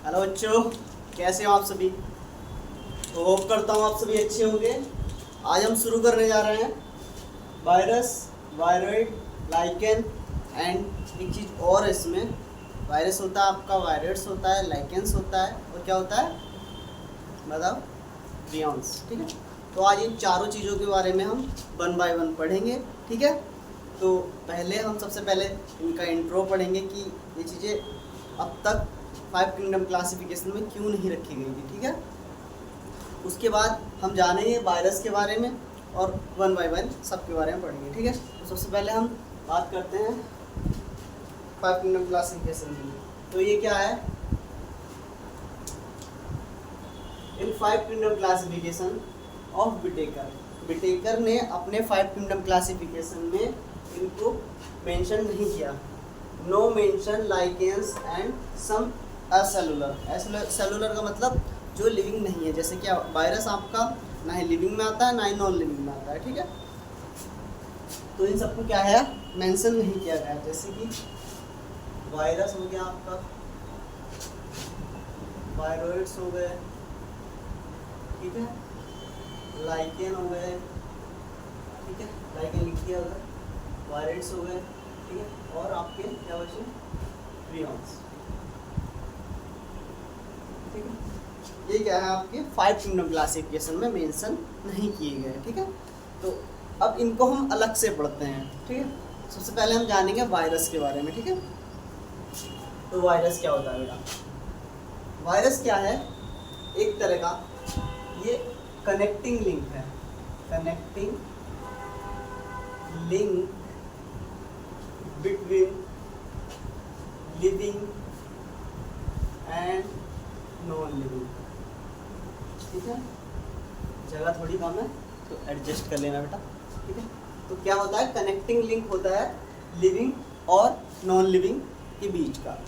Hello बच्चों, कैसे हो आप सभी। तो होप करता हूँ आप सभी अच्छे होंगे। आज हम शुरू करने जा रहे हैं वायरस, वायरॉइड, लाइकेन एंड एक चीज़ और है इसमें। वायरस होता है आपका, वायरस होता है, लाइकेंस होता है और क्या होता है मतलब प्रियॉन्स। ठीक है, तो आज इन चारों चीज़ों के बारे में हम वन बाय वन पढ़ेंगे। ठीक है, तो पहले हम सबसे पहले इनका इंट्रो पढ़ेंगे कि ये चीज़ें अब तक 5 किंगडम क्लासिफिकेशन में क्यों नहीं रखी गई थी। ठीक है, उसके बाद हम जानेंगे वायरस के बारे में और वन बाय वन सब के बारे में पढ़ेंगे। ठीक है, तो सबसे पहले हम बात करते हैं 5 किंगडम क्लासिफिकेशन की। तो ये क्या है, इन 5 किंगडम क्लासिफिकेशन ऑफ बिटेकर ने अपने 5 किंगडम क्लासिफिकेशन में इनको मेंशन नहीं किया। No mention lichens and some acellular. Cellular का मतलब जो लिविंग नहीं है, जैसे कि वायरस आपका ना ही लिविंग में आता है ना ही नॉन लिविंग में आता है। ठीक है, तो इन सबको क्या है मेंशन नहीं किया गया। जैसे कि वायरस हो गया आपका, वायरॉइड्स हो गए, ठीक है, लाइकेन हो गए, ठीक है, लाइकेन लिख दिया उधर, वायरस हो गए, ठीक है, और आपके क्या बचे प्रियॉन्स। ठीक है, ये क्या है आपके 5 किंगडम क्लासिफिकेशन में मेंशन नहीं किए गए। ठीक है, तो अब इनको हम अलग से पढ़ते हैं। ठीक है, सबसे पहले हम जानेंगे वायरस के बारे में। ठीक है, तो वायरस क्या होता है बेटा। वायरस क्या है, एक तरह का ये कनेक्टिंग लिंक है, connecting link between living and non living. ठीक है, जगह थोड़ी कम है तो एडजस्ट कर लेना बेटा। ठीक है, तो क्या होता है, कनेक्टिंग लिंक होता है लिविंग और नॉन लिविंग के बीच का।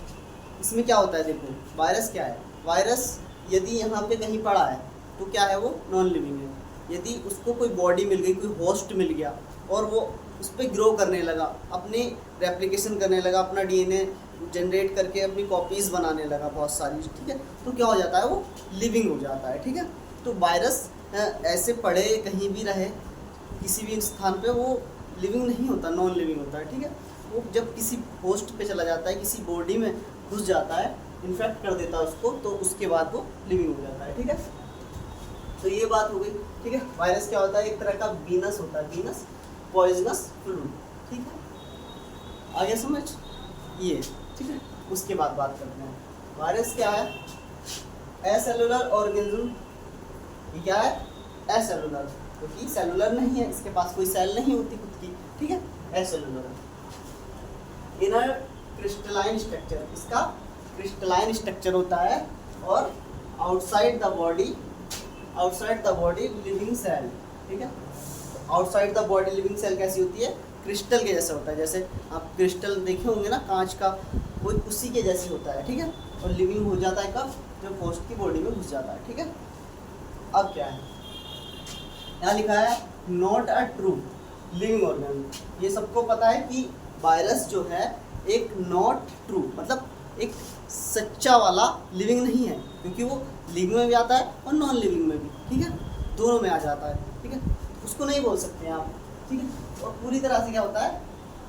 इसमें क्या होता है, देखो वायरस क्या है, वायरस यदि यहाँ पे कहीं पड़ा है तो क्या है वो नॉन लिविंग है। यदि उसको कोई बॉडी मिल गई, कोई होस्ट मिल गया और वो उस पर ग्रो करने लगा, अपनी रेप्लिकेशन करने लगा, अपना डीएनए जनरेट करके अपनी कॉपीज़ बनाने लगा बहुत सारी। ठीक है, तो क्या हो जाता है वो लिविंग हो जाता है। ठीक है, तो वायरस ऐसे पड़े कहीं भी रहे किसी भी स्थान पे वो लिविंग नहीं होता, नॉन लिविंग होता है। ठीक है, वो जब किसी होस्ट पे चला जाता है, किसी बॉडी में घुस जाता है, इन्फेक्ट कर देता है उसको, तो उसके बाद वो लिविंग हो जाता है। ठीक है, तो ये बात हो गई। ठीक है, वायरस क्या होता है, एक तरह का वीनस होता है, वीनस पॉइजनस फ्लूइड। ठीक है, आगे समझ ये। ठीक है, उसके बाद बात करते हैं वायरस क्या है, एसेलुलर ऑर्गेनिज्म। ये क्या है, एसेलुलर, क्योंकि सेलुलर नहीं है, इसके पास कोई सेल नहीं होती खुद की। ठीक है, एसेलुलर। इनर क्रिस्टलाइन स्ट्रक्चर, इसका क्रिस्टलाइन स्ट्रक्चर होता है, और outside the body living cell. ठीक है, outside the body living cell कैसी होती है, क्रिस्टल के जैसा होता है। जैसे आप क्रिस्टल देखे होंगे ना कांच का, वो उसी के जैसे होता है। ठीक है, और लिविंग हो जाता है कब, जब होस्ट की बॉडी में घुस जाता है। ठीक है, अब क्या है, यहाँ लिखा है not a true living organism. ये सबको पता है कि वायरस जो है एक नॉट ट्रू मतलब एक सच्चा वाला लिविंग नहीं है, क्योंकि वो लिविंग में भी आता है और नॉन लिविंग में भी। ठीक है, दोनों में आ जाता है। ठीक है, उसको नहीं बोल सकते हैं आप। ठीक है, और पूरी तरह से क्या होता है,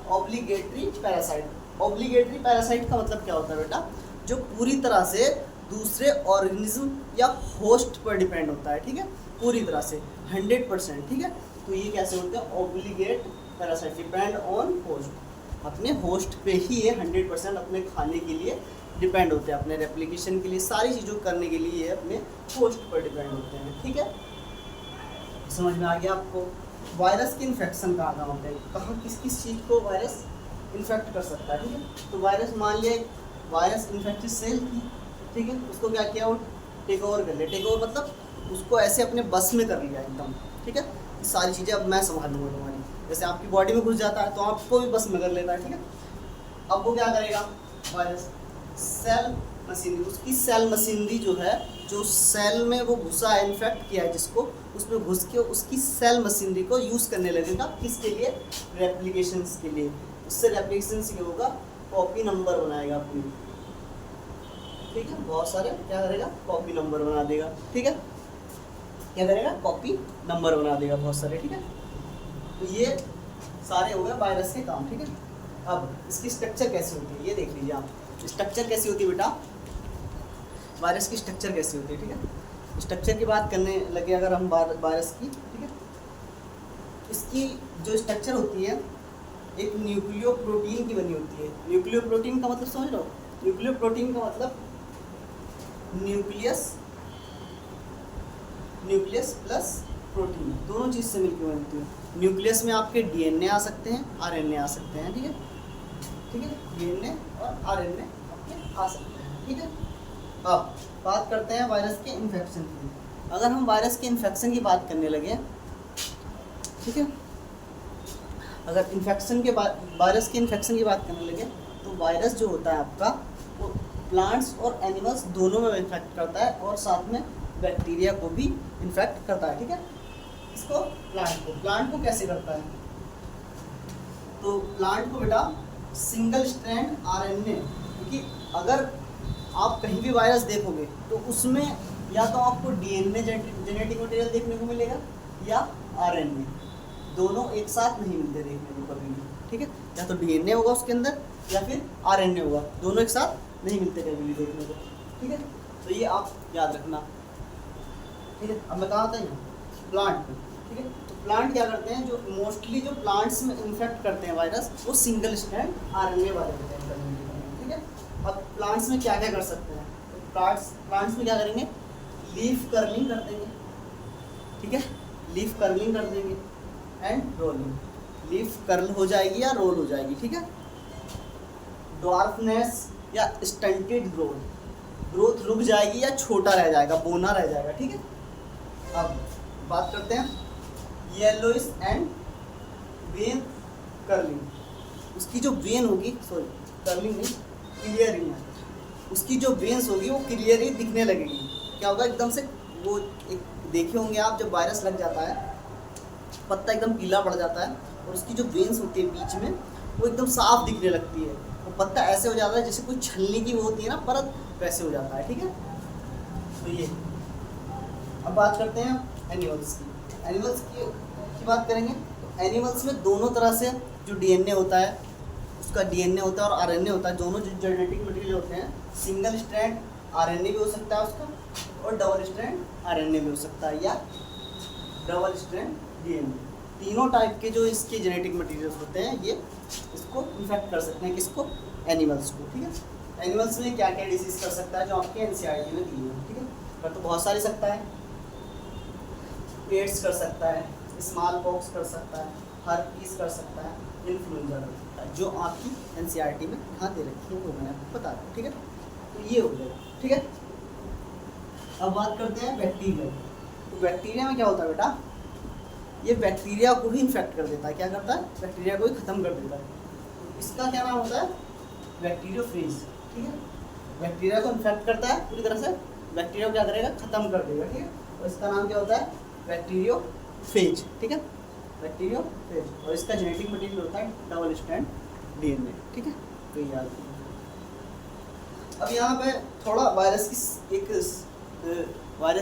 ऑब्लिगेटरी पैरासाइट। ऑब्लिगेटरी पैरासाइट का मतलब क्या होता है बेटा, जो पूरी तरह से दूसरे ऑर्गेनिज्म या होस्ट पर डिपेंड होता है। ठीक है, पूरी तरह से 100%। ठीक है, तो ये कैसे होते हैं, obligate parasite, depend on host, अपने होस्ट पे ही ये 100% अपने खाने के लिए डिपेंड होते हैं, अपने रेप्लिकेशन के लिए, सारी चीज़ों करने के लिए ये अपने होस्ट पर डिपेंड होते हैं। ठीक है, समझ में आ गया आपको। वायरस की इन्फेक्शन कहाँ होते हैं, कहाँ किस किस चीज़ को वायरस इन्फेक्ट कर सकता है। ठीक है, तो वायरस मान लिया वायरस इन्फेक्टेड सेल थी। ठीक है, उसको क्या किया, वो टेक ओवर कर लिया। टेक ओवर मतलब उसको ऐसे अपने बस में कर लिया एकदम। ठीक है, सारी चीज़ें अब मैं संभालूंगा तुम्हारी, जैसे आपकी बॉडी में घुस जाता है तो आपको भी बस में कर लेता है। ठीक है, अब वो क्या करेगा वायरस, सेल मशीनरी, उसकी सेल मशीनरी जो है, जो सेल में वो घुसा है, इन्फेक्ट किया है जिसको, उसमें घुस के उसकी सेल मशीनरी को यूज़ करने लगेगा। किसके लिए, रेप्लिकेशंस के लिए। उससे रेप्लिकेशन से क्या होगा, कॉपी नंबर बनाएगा अपनी, ठीक है, बहुत सारे क्या करेगा, कॉपी नंबर बना देगा। ठीक है, क्या करेगा, कॉपी नंबर बना देगा बहुत सारे। ठीक है, तो ये सारे हो गए वायरस के काम। ठीक है, अब इसकी स्ट्रक्चर कैसी होती है ये देख लीजिए आप। स्ट्रक्चर कैसी होती है बेटा, वायरस की स्ट्रक्चर कैसी होती है। ठीक है, स्ट्रक्चर की बात करने लगे अगर हम वायरस की, ठीक है, इसकी जो स्ट्रक्चर होती है एक न्यूक्लियो प्रोटीन की बनी होती है। न्यूक्लियो प्रोटीन का मतलब समझ लो, न्यूक्लियो प्रोटीन का मतलब न्यूक्लियस, न्यूक्लियस प्लस प्रोटीन, दोनों चीज़ से मिलकर बनती है। न्यूक्लियस में आपके डीएनए आ सकते हैं, आरएनए आ सकते हैं। ठीक है, ठीक है, डीएनए और आरएनए आपके आ सकते हैं। ठीक है, अब बात करते हैं वायरस के इन्फेक्शन की। अगर हम वायरस के इन्फेक्शन की बात करने लगे, ठीक है, अगर इन्फेक्शन के बाद वायरस के इन्फेक्शन की बात करने लगे तो वायरस जो होता है आपका वो प्लांट्स और एनिमल्स दोनों में इन्फेक्ट करता है और साथ में बैक्टीरिया को भी इन्फेक्ट करता है। ठीक है, इसको प्लांट को कैसे करता है, तो प्लांट को बेटा सिंगल स्ट्रैंड आरएनए, क्योंकि अगर आप कहीं भी वायरस देखोगे तो उसमें या तो आपको डीएनए जेनेटिक मटेरियल देखने को मिलेगा या आरएनए, दोनों एक साथ नहीं मिलते देखने को कभी भी। ठीक है, या तो डीएनए होगा उसके अंदर या फिर आरएनए होगा, दोनों एक साथ नहीं मिलते कभी भी देखने को। ठीक है, तो ये आप याद रखना। ठीक है, अब मैं कहाँ आता हूँ, प्लांट में। ठीक है, तो प्लांट क्या करते हैं, जो मोस्टली जो प्लांट्स में इन्फेक्ट करते हैं वायरस वो सिंगल स्ट्रैंड आरएनए वाले होते हैं। ठीक है, अब प्लांट्स में क्या क्या कर सकते हैं, तो प्लांट्स में क्या करेंगे, लीफ कर्लिंग कर देंगे। ठीक है, लीफ कर्लिंग कर देंगे एंड रोलिंग, लीफ कर्ल हो जाएगी या रोल हो जाएगी। ठीक है, ड्वार्फनेस या स्टंटेड ग्रोथ रुक जाएगी या छोटा रह जाएगा, बोना रह जाएगा। ठीक है, अब बात करते हैं येलोइश एंड वेन कर्लिंग, उसकी जो वेन होगी, सॉरी कर्लिंग नहीं, क्लियरिंग है, उसकी जो वेन्स होगी वो क्लियरली दिखने लगेगी। क्या होगा, एकदम से वो एक देखे होंगे आप, जब वायरस लग जाता है पत्ता एकदम पीला पड़ जाता है और उसकी जो वेन्स होती है बीच में वो एकदम साफ दिखने लगती है, वो पत्ता ऐसे हो जाता है जैसे कोई छलनी की वो होती है ना परत, वैसे हो जाता है। ठीक है, तो ये अब बात करते हैं एनिमल्स की। एनिमल्स की बात करेंगे तो एनिमल्स में दोनों तरह से जो डीएनए होता है, उसका डीएनए होता है और आरएनए होता है, दोनों जो जेनेटिक मटेरियल होते हैं, सिंगल स्ट्रैंड आरएनए भी हो सकता है उसका और डबल स्ट्रैंड आरएनए भी हो सकता है या डबल स्ट्रैंड डीएनए। तीनों टाइप के जो इसके जेनेटिक मटेरियल्स होते हैं ये इसको इन्फेक्ट कर सकते हैं, किसको, एनिमल्स को। ठीक है, एनिमल्स में क्या क्या डिसीज कर सकता है जो आपके एनसीईआरटी में दी है। ठीक है, पर तो बहुत सारी सकता है, एड्स कर सकता है, स्मॉल पॉक्स कर सकता है, हर्पीस कर सकता है, इन्फ्लुएंजा कर सकता है, जो आपकी एनसीईआरटी में कहाँ दे रखी है वो मैंने आपको बता दिया। ठीक है, तो ये हो गया। ठीक है, अब बात करते हैं बैक्टीरिया। तो बैक्टीरिया में क्या होता है बेटा, ये बैक्टीरिया को ही इन्फेक्ट कर देता है। क्या करता है, बैक्टीरिया को ही ख़त्म कर देता है। तो इसका क्या नाम होता है, बैक्टीरियोफेज। ठीक है, बैक्टीरिया को इन्फेक्ट करता है पूरी तरह से, बैक्टीरिया को क्या करेगा, ख़त्म कर देगा। ठीक है, और इसका नाम क्या होता है, बैक्टीरियोफेज। ठीक है, बैक्टीरियोफेज, और इसका जेनेटिक मटेरियल होता है डबल स्ट्रैंड डीएनए। ठीक है, तो ये याद रखिए। अब यहाँ पे थोड़ा वायरस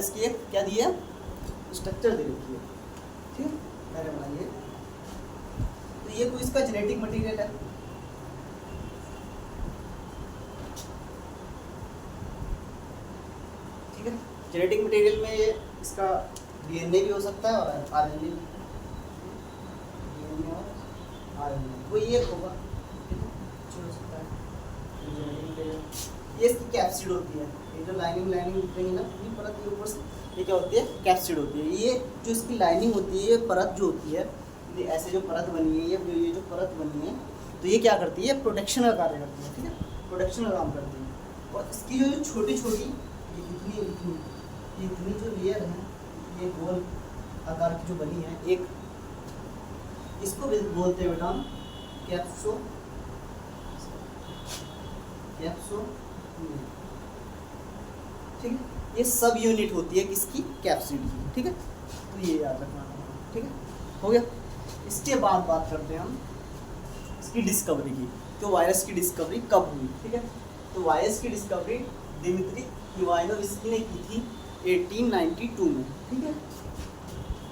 की एक क्या दी है, स्ट्रक्चर दे रखी है। ठीक है, मैंने बनाइए, तो ये कोई इसका जेनेटिक मटेरियल है। ठीक है, जेनेटिक मटेरियल में ये इसका डीएनए भी हो सकता है और आरएनए भी, डीएनए और आरएनए कोई एक होगा, हो सकता है जेनेटिक मटेरियल। ये इसकी कैप्सिड होती है, ये जो लाइनिंग दिख रही है ना, ये परत के ऊपर से, ये क्या होती है, कैप्सिड होती है। ये जो इसकी लाइनिंग होती है, ये परत जो होती है, ये ऐसे जो परत बनी है, ये जो परत बनी है, तो ये क्या करती है, प्रोटेक्शन का कार्य करती है। ठीक है, प्रोटेक्शन का काम करती है। और इसकी जो छोटी छोटी इतनी जो लेयर है, ये गोल आकार की जो बनी है, एक इसको बोलते हैं बेटा हम कैप्सो, ठीक है, ये सब यूनिट होती है किसकी, कैप्सिड की। ठीक है, तो ये याद रखना। ठीक है, हो गया। इसके बाद बात करते हैं हम इसकी डिस्कवरी की, तो वायरस की डिस्कवरी कब हुई। ठीक है, तो वायरस की डिस्कवरी दिमित्री इवानोव इसकी ने की थी 1892 में, ठीक है।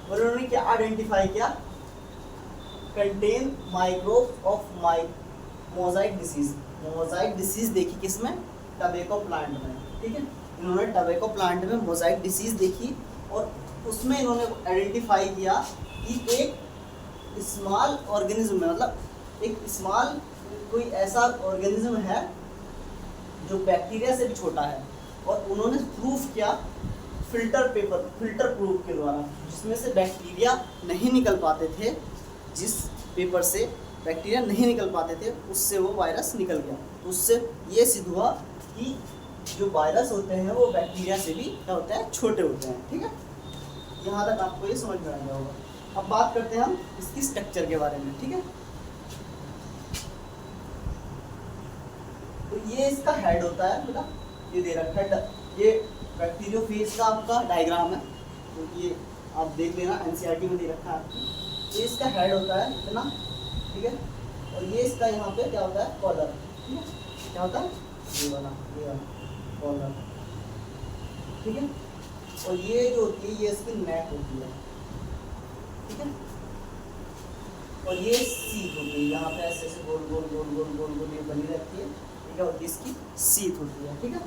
और उन्होंने क्या आइडेंटिफाई किया, contain microbe of Mosaic disease. Mosaic disease देखी किसमें, टबैको प्लांट में, ठीक है। इन्होंने टबैको प्लांट में मोजाइक डिसीज देखी और उसमें इन्होंने आइडेंटिफाई किया कि एक स्मॉल ऑर्गेनिज्म में, मतलब एक स्मॉल कोई ऐसा ऑर्गेनिज्म है जो बैक्टीरिया से भी छोटा है, और उन्होंने प्रूफ किया फिल्टर प्रूफ के द्वारा, जिसमें से बैक्टीरिया नहीं निकल पाते थे, जिस पेपर से बैक्टीरिया नहीं निकल पाते थे उससे वो वायरस निकल गया। तो उससे ये सिद्ध हुआ कि जो वायरस होते हैं वो बैक्टीरिया से भी क्या होते हैं, छोटे होते हैं, ठीक है। यहाँ तक आपको ये समझ में आ गया होगा। अब बात करते हैं हम इसकी स्ट्रक्चर के बारे में, ठीक है। तो ये इसका हेड होता है बेटा, ये दे रखा है, ये बैक्टीरियोफेज का आपका डायग्राम है, तो ये आप देख लेना, एनसीईआरटी में दे रखा है आपको। ये इसका हेड होता है इतना, ठीक है। और ये इसका यहाँ पे क्या होता है, कॉलर, ठीक है। क्या होता है, ये वाला कॉलर, ठीक है। और ये जो होती है ये इसकी नेक होती है, ठीक है। और ये सीट होती है, यहाँ पे ऐसे ऐसे गोल गोल गोल गोल गोल गोल ये बनी रहती है, क्या होती है, इसकी सीट होती है, ठीक है।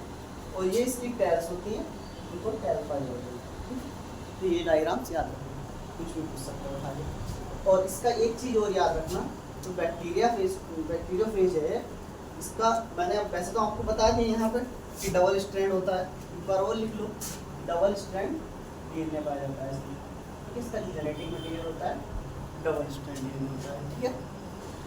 और ये इसकी टैल्स होती है, इनको टैलफाइज होती है, ठीक है। तो ये डायग्राम्स याद रखना, कुछ भी पूछ सकते हो आगे। और इसका एक चीज़ और याद रखना, जो बैक्टीरियोफेज है इसका, मैंने वैसे तो आपको बता दिया यहाँ पर कि डबल स्ट्रैंड होता है, एक बार और लिख लो, डबल स्ट्रैंड डीएनए पाया जाता है इसमें, ठीक है। इसका जेनेटिक मटेरियल होता है डबल स्ट्रैंड डीएनए होता है, ठीक है।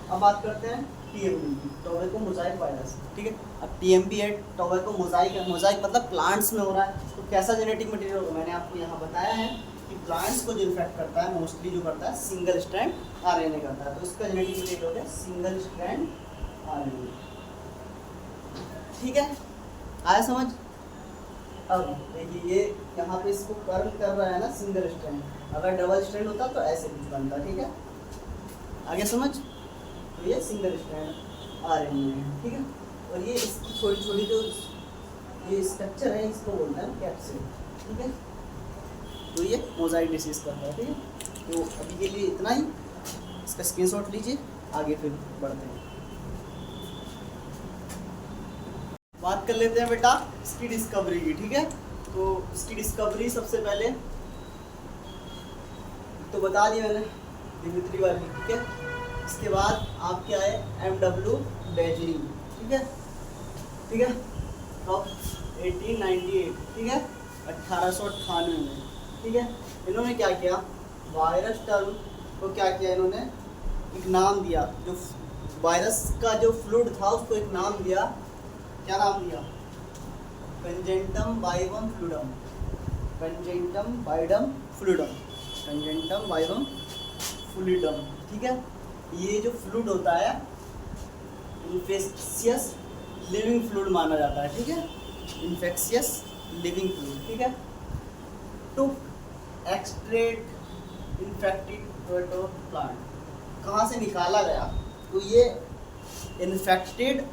अब बात करते हैं टीएमबी की, टोबैको मोजाइक वायरस, ठीक है। अब टीएमबी है, टोबैको मोजाइक है, मोजाइक मतलब प्लांट्स में हो रहा है, तो कैसा जेनेटिक मटेरियल होगा, मैंने आपको यहाँ बताया है कि प्लांट्स को जो इन्फेक्ट करता है मोस्टली जो करता है सिंगल स्ट्रैंड आरएनए करता है, तो इसका जेनेटिक मटेरियल हो गया सिंगल स्ट्रैंड आरएनए, ठीक है। आया समझ। अब देखिए ये यहाँ पे इसको कर्व कर रहा है ना सिंगल स्ट्रैंड, अगर डबल स्ट्रैंड होता तो ऐसे कुछ बनता, ठीक है। आगे समझ। तो ये सिंगल स्ट्रैंड आरएनए है, ठीक है। और ये इसकी छोटी छोटी जो ये स्ट्रक्चर है इसको बोलते हैं कैप्सिड, ठीक है। तो ये मोजाइक डिसीज करता है, ठीक है। तो अभी के लिए इतना ही, इसका स्क्रीनशॉट लीजिए, आगे फिर बढ़ते हैं। बात कर लेते हैं बेटा इसकी डिस्कवरी की, ठीक है। तो इसकी डिस्कवरी सबसे पहले तो बता दिया मैंने, दिमित्री वाली, ठीक है। इसके बाद आपके आए एमडब्ल्यू बेजरी, ठीक है, ठीक है। तो 1898, ठीक है, 1898 में, ठीक है। इन्होंने क्या किया, वायरस टर्म को क्या किया, इन्होंने एक नाम दिया, जो वायरस का जो फ्लूइड था उसको एक नाम दिया, क्या नाम दिया, कंजेंटम बाइवम फ्लूइडम, कंजेंटम बाइडम फ्लूइडम, कंजेंटम बाइवम फ्लूइडम, ठीक है। ये जो फ्लूइड होता है इन्फेक्शियस लिविंग फ्लूइड माना जाता है, ठीक है, इन्फेक्शियस लिविंग फ्लूइड, ठीक है। To extract infected tobacco plant, कहाँ से निकाला गया, तो ये इन्फेक्टेड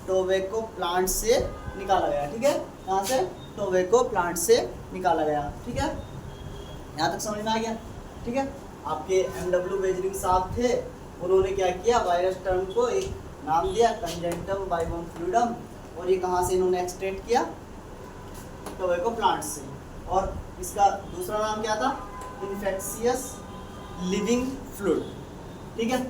टोबैको प्लांट से निकाला गया, ठीक है। कहाँ से, टोबैको प्लांट से निकाला गया, ठीक है। यहाँ तक समझ में आ गया, ठीक है। आपके एमडब्ल्यू बेजरिंग साहब थे, उन्होंने क्या किया, वायरस टर्म को एक नाम दिया कंजेंटम बाइवम फ्लूइडम, और ये कहाँ से इन्होंने एक्सट्रैक्ट किया, टोबैको प्लांट से। और इसका दूसरा नाम क्या था, इन्फेक्शियस लिविंग फ्लूइड, ठीक है।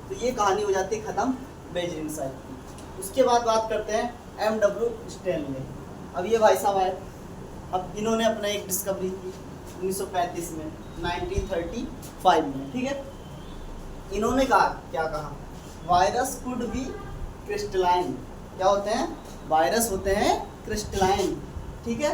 तो ये कहानी हो जाती है ख़त्म बेजरिंग साहब की। उसके बाद बात करते हैं एमडब्ल्यू स्टैनले। अब ये भाई साहब आए, अब इन्होंने अपना एक डिस्कवरी की 1935 में, 1935 में, ठीक है। इन्होंने कहा, क्या कहा, वायरस कुड बी क्रिस्टलाइन, क्या होते हैं, वायरस होते हैं क्रिस्टलाइन, ठीक है।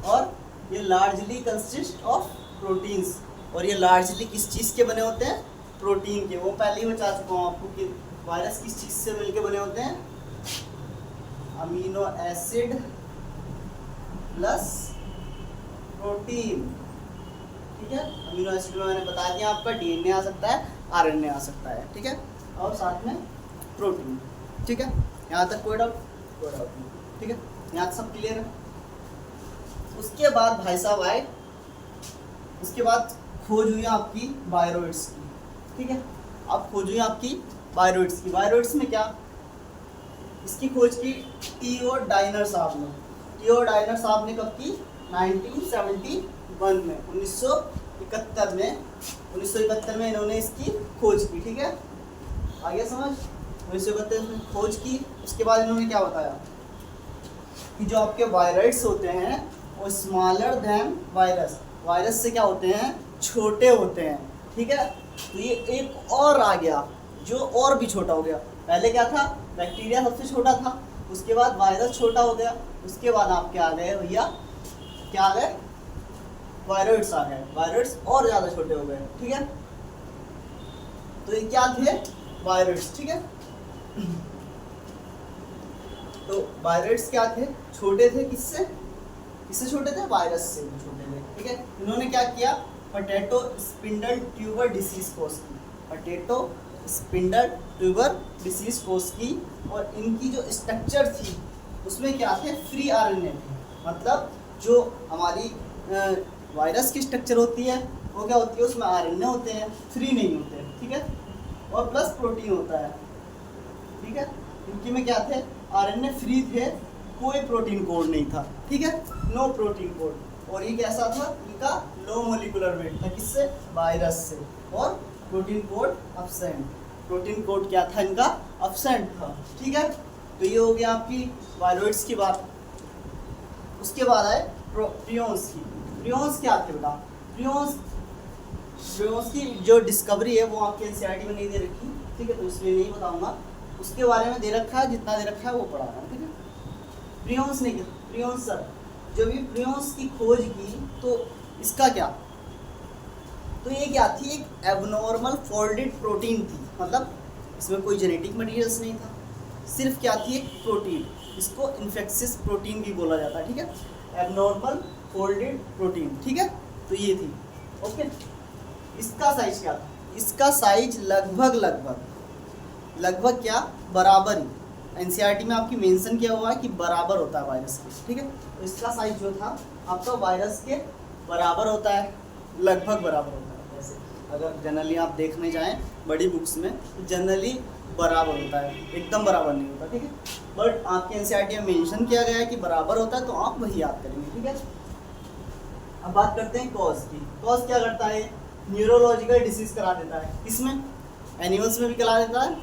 और ये लार्जली कंसिस्ट ऑफ प्रोटीन्स, और ये लार्जली किस चीज़ के बने होते हैं, प्रोटीन के। वो पहले ही बता चुका हूँ आपको कि वायरस किस चीज़ से मिलके बने होते हैं, अमीनो एसिड प्लस प्रोटीन, ठीक है। अमीनो एसिड में मैंने बता दिया आपका डीएनए आ सकता है, आरएनए आ सकता है, ठीक है, और साथ में प्रोटीन, ठीक है। यहाँ तक कोई डाउट नहीं, ठीक है। यहाँ तक सब क्लियर है। उसके बाद भाई साहब आए, उसके बाद खोज हुई आपकी बायरोइड्स की, ठीक है। अब खोज हुई आपकी बायरोइड्स की। बायरोइड्स में क्या, इसकी खोज की टीओ डाइनर साहब ने। टीओ डाइनर साहब ने कब की, 1971 में, 1971 में इन्होंने इसकी खोज की, ठीक है। आगे समझ, 1971 में खोज की। उसके बाद इन्होंने क्या बताया कि जो आपके वायरस होते हैं वो स्मॉलर देन वायरस, वायरस से क्या होते हैं, छोटे होते हैं, ठीक है। तो ये एक और आ गया जो और भी छोटा हो गया। पहले क्या था, बैक्टीरिया सबसे छोटा था, उसके बाद वायरस छोटा हो गया, उसके बाद आप क्या आ गए भैया, क्या आ गए, वायरस आ गए। वायरस और ज़्यादा छोटे हो गए, ठीक है। तो ये क्या थे, वायरस, ठीक है। तो वायरस क्या थे, छोटे थे, किससे, किससे छोटे थे, वायरस से छोटे थे, ठीक है। इन्होंने क्या किया, पोटैटो स्पिंडल ट्यूबर डिसीज कोज की, पोटैटो स्पिंडल ट्यूबर डिसीज कोज की। और इनकी जो स्ट्रक्चर थी उसमें क्या थे, फ्री आरएनए थे। मतलब जो हमारी वायरस की स्ट्रक्चर होती है वो क्या होती है, उसमें आरएनए होते हैं, फ्री नहीं होते, ठीक है। और प्लस प्रोटीन होता है, ठीक है। इनकी में क्या थे, आरएनए फ्री थे, कोई प्रोटीन कोड नहीं था, ठीक है, नो प्रोटीन कोड। और ये कैसा था, इनका लो मोलिकुलर वेट था, किससे, वायरस से। और protein code absent, protein code क्या था इनका, अब्सेंट था, ठीक है। तो ये हो गया आपकी वायरॉइड्स की बात। उसके बाद आए प्रियोन्स की। प्रियोन्स क्या थे बेटा, प्रियोन्स की जो डिस्कवरी है वो आपके एनसीईआरटी में नहीं दे रखी, ठीक है, तो इसलिए नहीं बताऊंगा। उसके बारे में दे रखा है, जितना दे रखा है वो पढ़ा रहा हूँ, ठीक है। प्रियोन्स ने, प्रियोन्स सर, जब ये प्रियोन्स की खोज की तो इसका क्या, तो ये क्या थी, एक एबनॉर्मल फोल्डेड प्रोटीन थी। मतलब इसमें कोई जेनेटिक मटेरियल्स नहीं था, सिर्फ क्या थी, एक प्रोटीन, इसको इन्फेक्शियस प्रोटीन भी बोला जाता है, ठीक है, एबनॉर्मल फोल्डेड प्रोटीन, ठीक है। तो ये थी, ओके। इसका साइज क्या था, इसका साइज लगभग क्या, बराबर ही, एनसीईआरटी में आपकी मेंशन किया हुआ है कि बराबर होता है वायरस के, ठीक है। तो इसका साइज जो था आपका वायरस के बराबर होता है, लगभग बराबर होता है। जैसे अगर जनरली आप देखने जाएं बड़ी बुक्स में तो जनरली बराबर होता है, एकदम बराबर नहीं होता, ठीक है। बट आपके एनसीईआरटी में मेंशन किया गया है कि बराबर होता है, तो आप वही याद करेंगे, ठीक है। अब बात करते हैं कॉज की। कॉज क्या करता है, न्यूरोलॉजिकल डिसीज करा देता है, किसमें, एनिमल्स में भी करा देता है,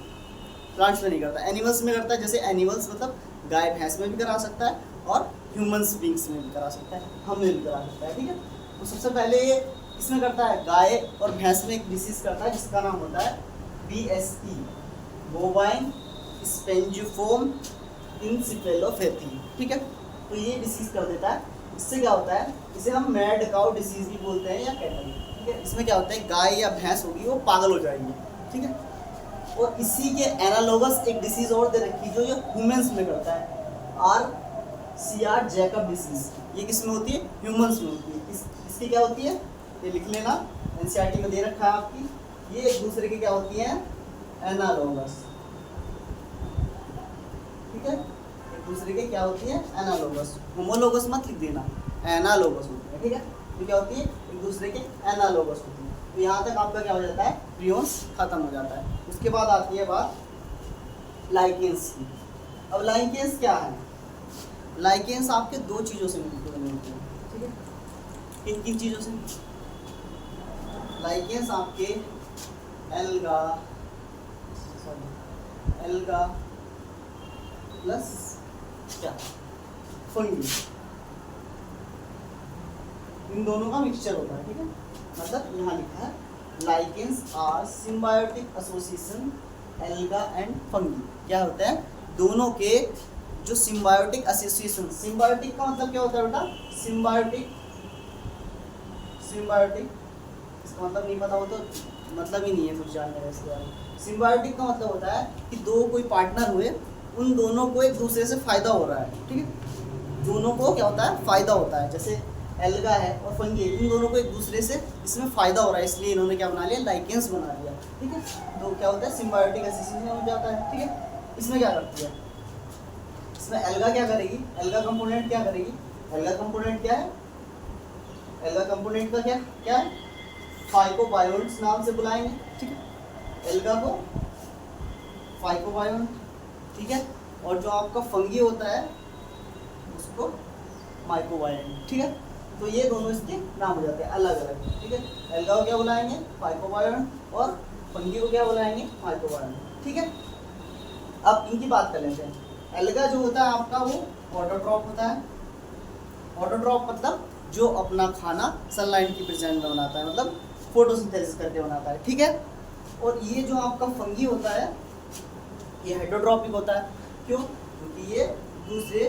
प्लांट्स में नहीं करता, एनिमल्स में करता है। जैसे एनिमल्स मतलब गाय भैंस में भी करा सकता है और ह्यूमंस बींग्स में भी करा सकता है, हमें भी करा सकता है, ठीक है। तो सबसे पहले ये इसमें करता है, गाय और भैंस में एक डिसीज करता है जिसका नाम होता है BSE, बोवाइन स्पेंजिफोम इंसेफेलोपैथी, ठीक है। तो ये डिसीज कर देता है। इससे क्या होता है, इसे हम मैड काउ डिसीज भी बोलते हैं या कैटल, ठीक है। इसमें क्या होता है, गाय या भैंस होगी वो पागल हो जाएगी, ठीक है। और इसी के एनालोगस एक डिसीज और दे रखी जो ये ह्यूमंस में करता है, RCR जैकब डिसीज। ये किस में होती है, ह्यूमंस में होती है। इसकी क्या होती है, ये लिख लेना, एनसीईआरटी में दे रखा है आपकी। ये एक दूसरे की क्या होती है, एनालोगस, ठीक है। एक दूसरे के क्या होती है, एनालोगस, होमोलोगस मत लिख देना, एनालोगस होती है, ठीक है। तो क्या होती है, एक दूसरे के एनालोगस होती है। तो यहाँ तक आपका क्या हो जाता है, प्रियोन्स खत्म हो जाता है। उसके बाद आती है बात लाइकेंस की। अब लाइकेंस क्या है, लाइकेंस आपके दो चीज़ों से मिलते हैं, ठीक है। किन किन चीज़ों से, लाइकेंस आपके एल्गा प्लस क्या, फंगी, इन दोनों का मिक्सचर होता है, ठीक है। मतलब यहाँ लिखा है lichens are symbiotic association alga and fungi. क्या होता है, दोनों के जो सिम्बायोटिक एसोसिएशन, सिम्बायोटिक का मतलब क्या होता है बेटा, सिम्बायोटिक इसका मतलब नहीं पता हो तो मतलब ही नहीं है कुछ जानने का इसके बारे में। सिम्बायोटिक का मतलब होता है कि दो कोई पार्टनर हुए, उन दोनों को एक दूसरे से फायदा हो रहा है, ठीक है। दोनों को क्या होता है, फायदा होता है। जैसे एल्गा है और फंगी है, इन दोनों को एक दूसरे से इसमें फ़ायदा हो रहा है, इसलिए इन्होंने क्या बना लिया, लाइकेंस बना लिया, ठीक है। तो क्या होता है, सिम्बायोटिक एसोसिएशन हो जाता है, ठीक है। इसमें क्या करती है, इसमें एल्गा क्या करेगी, एल्गा कंपोनेंट क्या करेगी, एल्गा कंपोनेंट क्या है, एल्गा कंपोनेंट का क्या क्या है, फाइकोबायोन्ट्स नाम से बुलाएंगे, ठीक है, एल्गा को फाइकोबायोन्ट, ठीक है, और जो आपका फंगी होता है उसको माइकोबायोन्ट, ठीक है। तो ये दोनों इसके नाम हो जाते हैं अलग अलग, ठीक है। एल्गा को क्या बुलाएंगे, फाइकोबायोन्ट, और फंगी को क्या बुलाएंगे, माइकोबायोन्ट, ठीक है। अब इनकी बात कर लेते हैं। एल्गा जो होता है आपका वो ऑटोट्रॉप होता है। ऑटोट्रॉप मतलब जो अपना खाना सनलाइट की प्रेजेंस में बनाता है, मतलब फोटोसिंथेसिस करके बनाता है, ठीक है। और ये जो आपका फंगी होता है ये हेटरोट्रॉपिक होता है। क्यों? क्योंकि ये दूसरे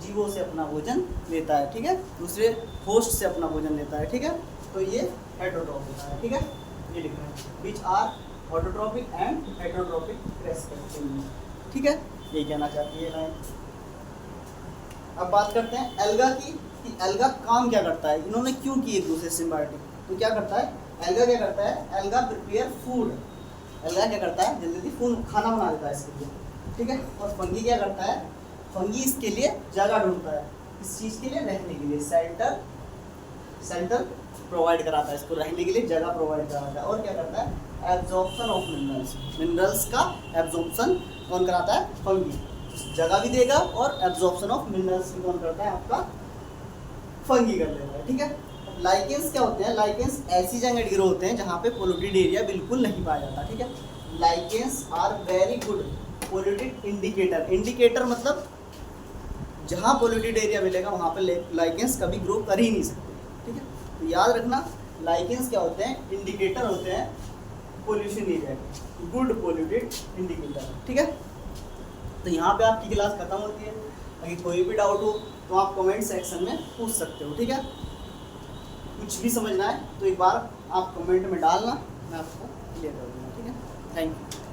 जीवों से अपना भोजन लेता है, ठीक है, दूसरे होस्ट से अपना भोजन लेता है, ठीक है। तो ये हेटरोट्रॉप होता है, ठीक है। ये लिखना है which are autotrophic and heterotrophic respectively, ठीक है। ये कहना चाहती है लाइन। अब बात करते हैं एल्गा की कि एल्गा काम क्या करता है, इन्होंने क्यों की एक दूसरे सिम्बायोटिक। तो क्या करता है एल्गा, क्या करता है एल्गा प्रिपेयर फूड, एल्गा क्या करता है जल्दी फूड खाना बना देता है इसके लिए, ठीक है। और फंगी क्या करता है, फंगी इसके लिए जगह ढूंढता है, इस चीज़ के लिए रहने के लिए सेंटर प्रोवाइड कराता है, इसको रहने के लिए जगह प्रोवाइड कराता है। और क्या करता है एब्जॉर्प्शन ऑफ मिनरल्स, मिनरल्स का एब्जॉर्प्शन कौन कराता है, फंगी, जगह भी देगा और एब्जॉर्प्शन ऑफ मिनरल्स भी कौन करता है, आपका फंगी कर लेता है, ठीक है। लाइकेंस क्या होते हैं, लाइकेंस ऐसी जगह ग्रो होते हैं जहाँ पे पोल्यूटेड एरिया बिल्कुल नहीं पाया जाता, ठीक है। Lichens are very good polluted indicator, indicator मतलब जहाँ पोल्यूटेड एरिया मिलेगा वहाँ पे लाइकेंस कभी ग्रो कर ही नहीं सकते, ठीक है। तो याद रखना लाइकेंस क्या होते हैं, इंडिकेटर होते हैं पोल्यूशन एरिया के, गुड पोल्यूटेड इंडिकेटर, ठीक है। तो यहाँ पे आपकी क्लास खत्म होती है। अगर कोई भी डाउट हो तो आप कमेंट सेक्शन में पूछ सकते हो, ठीक है। कुछ भी समझना है तो एक बार आप कमेंट में डालना, मैं आपको क्लियर कर दूँगा, ठीक है। Thank you.